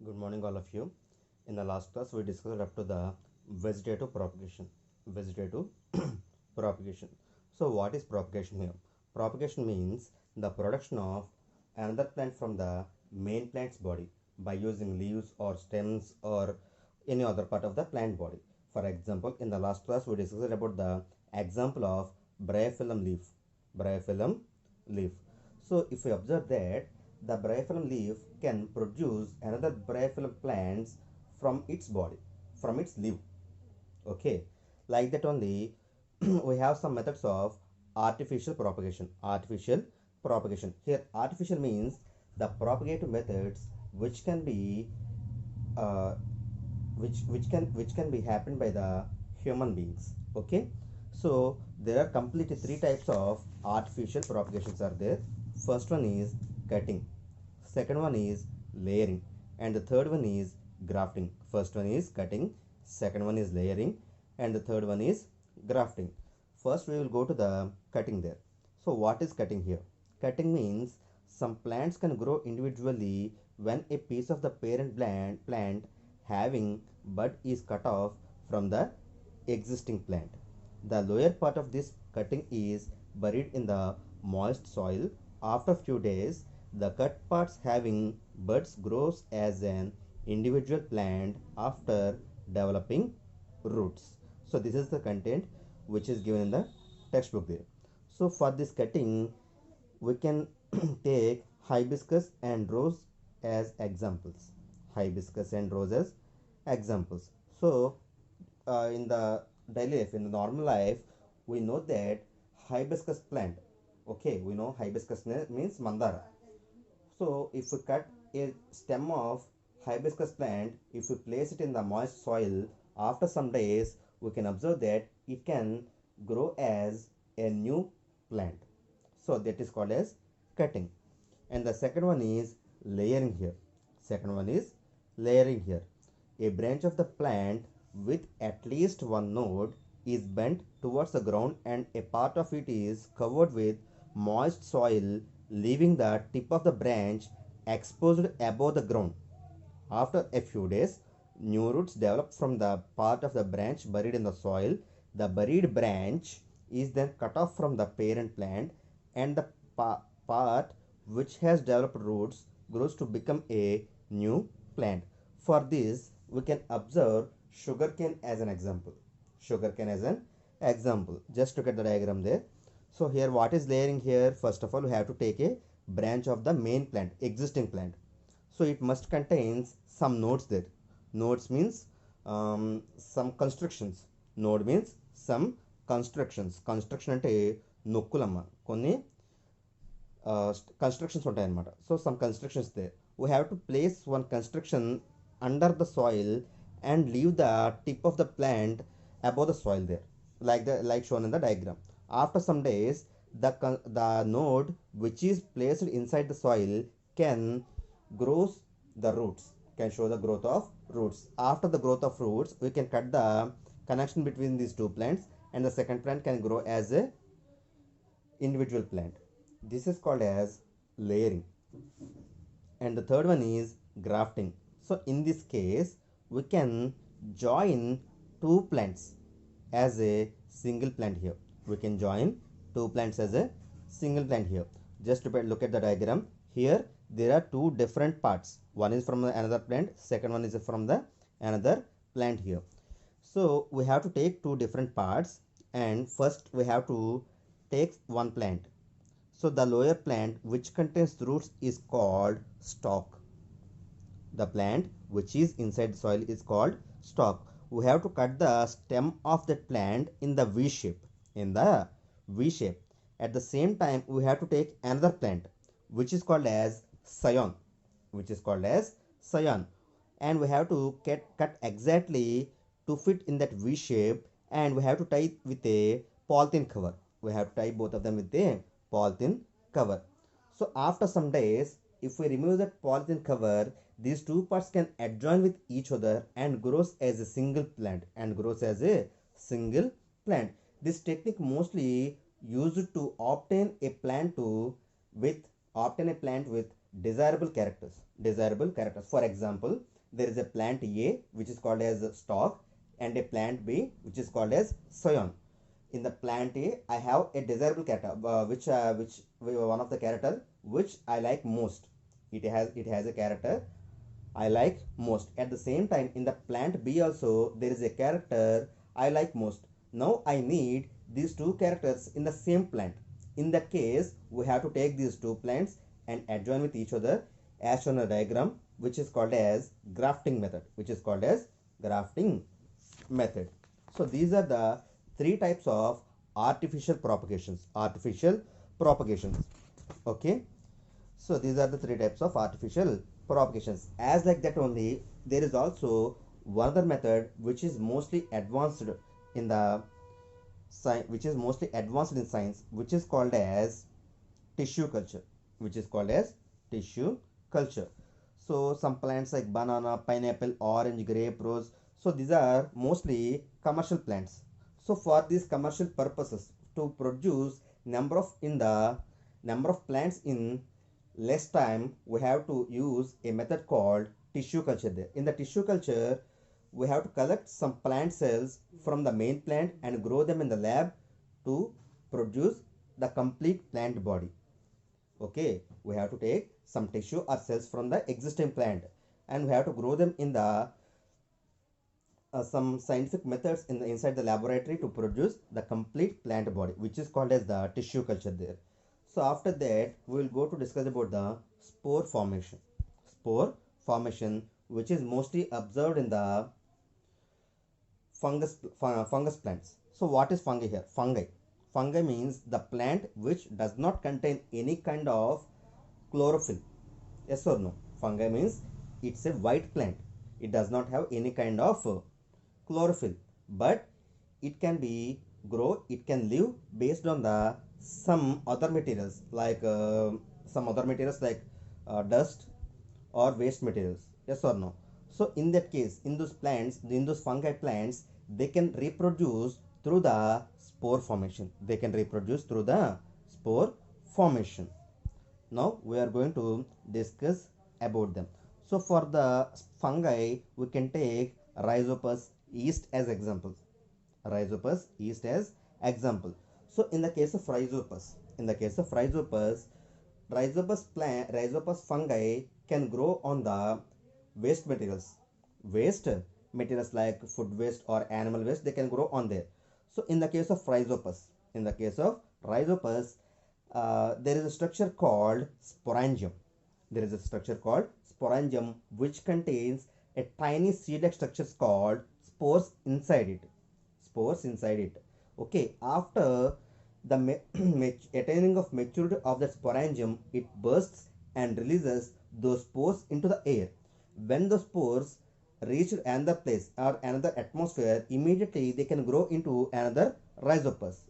Good morning, all of you. In the last class, we discussed up to the vegetative propagation. Vegetative propagation. So, what is propagation here? Propagation means the production of another plant from the main plant's body by using leaves or stems or any other part of the plant body. For example, in the last class, we discussed about the example of bryophyllum leaf. Bryophyllum leaf. So, if we observe that the bryophyllum leaf can produce another bryophyllum plants from its body, from its leaf. Okay, like that only we have some methods of artificial propagation. Artificial propagation. Here, artificial means the propagative methods which can be uh, which can be happened by the human beings. Okay, so there are completely three types of artificial propagations are there. First one is cutting, second one is layering, and the third one is grafting. First one is cutting, second one is layering, and the third one is grafting. First we will go to the cutting there. So what is cutting here? Cutting means some plants can grow individually when a piece of the parent plant having bud is cut off from the existing plant. The lower part of this cutting is buried in the moist soil. After few days, the cut parts having buds grows as an individual plant after developing roots. So this is the content which is given in the textbook there. So for this cutting, we can take hibiscus and rose as examples. Hibiscus and rose as examples. So in the daily life, in the normal life, we know that hibiscus plant. Okay, we know hibiscus means mandara. So if we cut a stem of hibiscus plant, if we place it in the moist soil, after some days we can observe that it can grow as a new plant. So that is called as cutting. And the second one is layering here. Second one is layering here. A branch of the plant with at least one node is bent towards the ground and a part of it is covered with moist soil, leaving the tip of the branch exposed above the ground. After a few days, new roots develop from the part of the branch buried in the soil. The buried branch is then cut off from the parent plant, and the part which has developed roots grows to become a new plant. For this, we can observe sugarcane as an example. Sugarcane as an example. Just look at the diagram there. So here what is layering here? First of all, we have to take a branch of the main plant, existing plant. So it must contains some nodes there. Nodes means some constructions. Node means some constructions. Construction అంటే నొక్కులమ్మ కొన్ని constructions ఉంటాయన్నమాట. So some constructions they we have to place one construction under the soil and leave the tip of the plant above the soil there, like shown in the diagram. After some days, the node which is placed inside the soil can grows the roots, can show the growth of roots. After the growth of roots, we can cut the connection between these two plants, and the second plant can grow as a individual plant. This is called as layering. And the third one is grafting. So in this case, we can join two plants as a single plant here. We can join two plants as a single plant here. Just look at the diagram. Here there are two different parts. One is from another plant, second one is from the another plant here. So we have to take two different parts, and first we have to take one plant. So the lower plant which contains roots is called stalk. The plant which is inside the soil is called stalk. We have to cut the stem of that plant in the V shape. In the V shape. At the same time, we have to take another plant which is called as scion. Which is called as scion. And we have to cut exactly to fit in that V shape, and we have to tie with a polythene cover. We have to tie both of them with a polythene cover. So after some days, if we remove that polythene cover, these two parts can adjoin with each other and grows as a single plant This technique mostly used to obtain a plant with desirable characters. desirable characters. For example, there is a plant A which is called as stalk and a plant B which is called as scion. In the plant A, I have a desirable character, which one of the character which I like most. It has a character I like most. At the same time, in the plant B also there is a character I like most. Now I need these two characters in the same plant. In that case, we have to take these two plants and adjoin with each other as shown in a diagram, which is called as grafting method. Which is called as grafting method. So these are the three types of artificial propagations. Artificial propagations. Okay. So these are the three types of artificial propagations. As like that only, there is also one other method which is mostly advanced in the science, which is called as tissue culture. Which is called as tissue culture. So some plants like banana, pineapple, orange, grape, rose. So these are mostly commercial plants. So for these commercial purposes, to produce number of plants in less time, we have to use a method called tissue culture there. In the tissue culture, we have to collect some plant cells from the main plant and grow them in the lab to produce the complete plant body. Okay, we have to take some tissue or cells from the existing plant and we have to grow them in the some scientific methods inside the laboratory to produce the complete plant body, which is called as the tissue culture there. So after that, we will go to discuss about the spore formation. Spore formation, which is mostly observed in the fungus plants. So what is fungi here? Fungi means the plant which does not contain any kind of chlorophyll. Yes or no? Fungi means it's a white plant. It does not have any kind of chlorophyll, but it can live based on the some other materials like dust or waste materials. Yes or no? So in that case, in those fungi plants, they can reproduce through the spore formation. Now we are going to discuss about them. So for the fungi, we can take Rhizopus yeast as example. So in the case of Rhizopus fungi can grow on the waste materials. Waste materials like food waste or animal waste, they can grow on there. So in the case of Rhizopus, there is a structure called sporangium. Which contains a tiny seed-like structure called spores inside it. Okay, after the attaining of maturity of the sporangium, it bursts and releases those spores into the air. When the spores reach another place or another atmosphere, immediately they can grow into another rhizopus.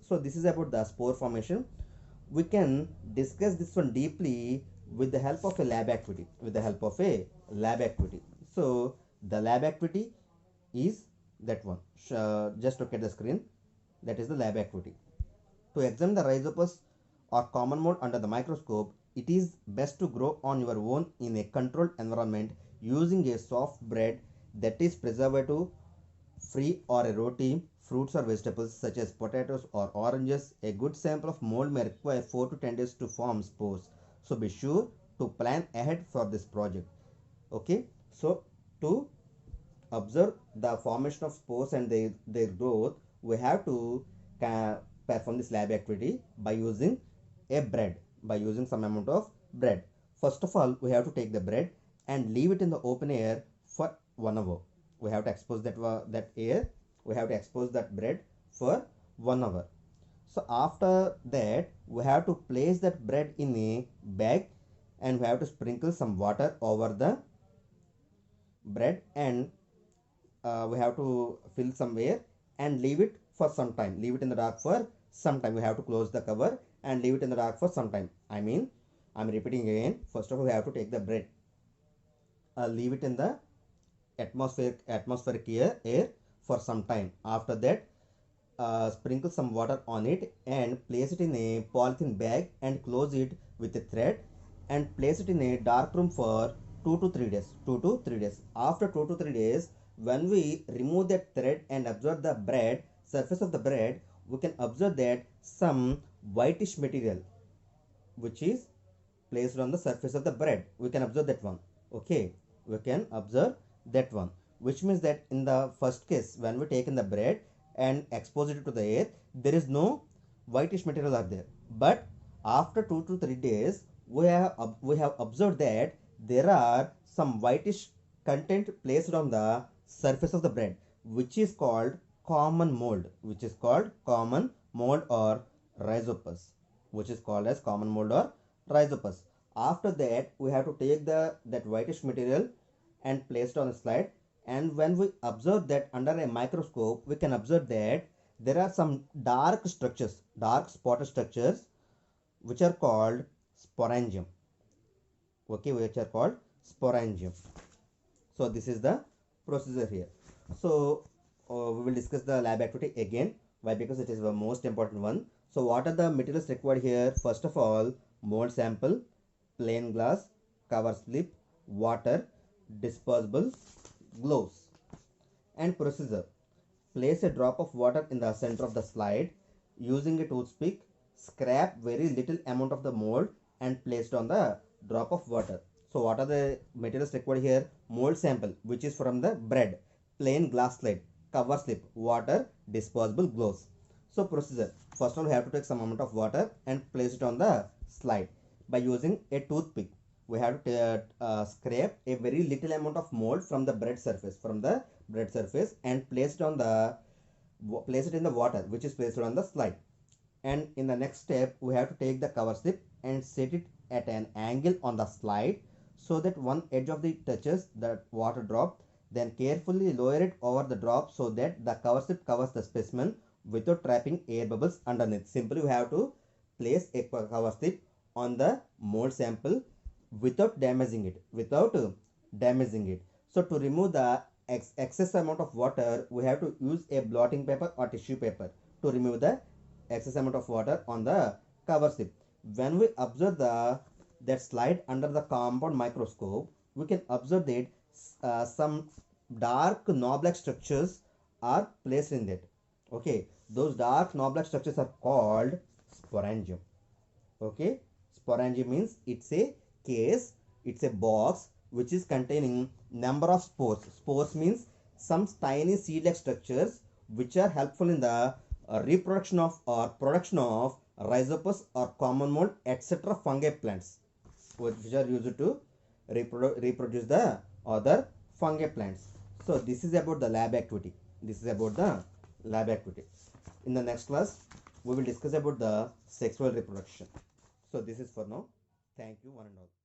So this is about the spore formation. We can discuss this one deeply with the help of a lab activity. So the lab activity is that one. Just look at the screen. That is the lab activity. To examine the rhizopus or common mode under the microscope, it is best to grow on your own in a controlled environment using a soft bread that is preservative free or a roti, fruits or vegetables such as potatoes or oranges. A good sample of mold may require 4 to 10 days to form spores. So be sure to plan ahead for this project. Okay, so to observe the formation of spores and their growth, we have to perform this lab activity by using some amount of bread. First of all, we have to take the bread and leave it in the open air for 1 hour. We have to expose that bread for 1 hour. So after that, we have to place that bread in a bag and we have to sprinkle some water over the bread and we have to fill some air and leave it for some time. Leave it in the dark for some time. We have to close the cover and leave it in the dark for some time. I'm repeating again. First of all, we have to take the bread, leave it in the atmospheric air for some time. After that, sprinkle some water on it and place it in a polythene bag and close it with a thread and place it in a dark room for 2 to 3 days. 2 to 3 days. After 2 to 3 days, when we remove that thread and observe the bread, surface of the bread, we can observe that some whitish material which is placed on the surface of the bread. We can observe that one. Okay, we can observe that one, which means that in the first case, when we take in the bread and expose it to the air, there is no whitish material are there. But after 2 to 3 days, we have observed that there are some whitish content placed on the surface of the bread, which is called common mold, which is called common mold or rhizopus, which is called as common mold or rhizopus. After that, we have to take the that whitish material and place it on a slide. And when we observe that under a microscope, we can observe that there are some dark structures, dark spotted structures, which are called sporangium. Okay, which are called sporangium. So this is the procedure here. So we will discuss the lab activity again. Why? Because it is the most important one. So what are the materials required here? First of all, mold sample, plain glass, cover slip, water, disposable gloves. And procedure: place a drop of water in the center of the slide. Using a toothpick, scrape very little amount of the mold and place it on the drop of water. So what are the materials required here? Mold sample, which is from the bread, plain glass slide, cover slip, water, disposable gloves. So procedure: first of all, we have to take some amount of water and place it on the slide by using a toothpick. We have to scrape a very little amount of mold from the bread surface and place it in the water, which is placed on the slide. And in the next step, we have to take the cover slip and set it at an angle on the slide so that one edge of the touches the water drop. Then carefully lower it over the drop so that the cover slip covers the specimen without trapping air bubbles underneath. Simply we have to place a cover slip on the mold sample without damaging it. So to remove the excess amount of water, we have to use a blotting paper or tissue paper to remove the excess amount of water on the cover slip. When we observe that slide under the compound microscope, we can observe that some dark knob-like structures are placed in that. Okay, those dark knob-like structures are called sporangium. Okay, sporangium means it's a case, it's a box which is containing number of spores. Spores means some tiny seed-like structures which are helpful in the reproduction of or production of rhizopus or common mold, etc. fungi plants, which are used to reproduce the other fungi plants. So this is about the lab activity. In the next class, we will discuss about the sexual reproduction. So this is for now. Thank you one and all.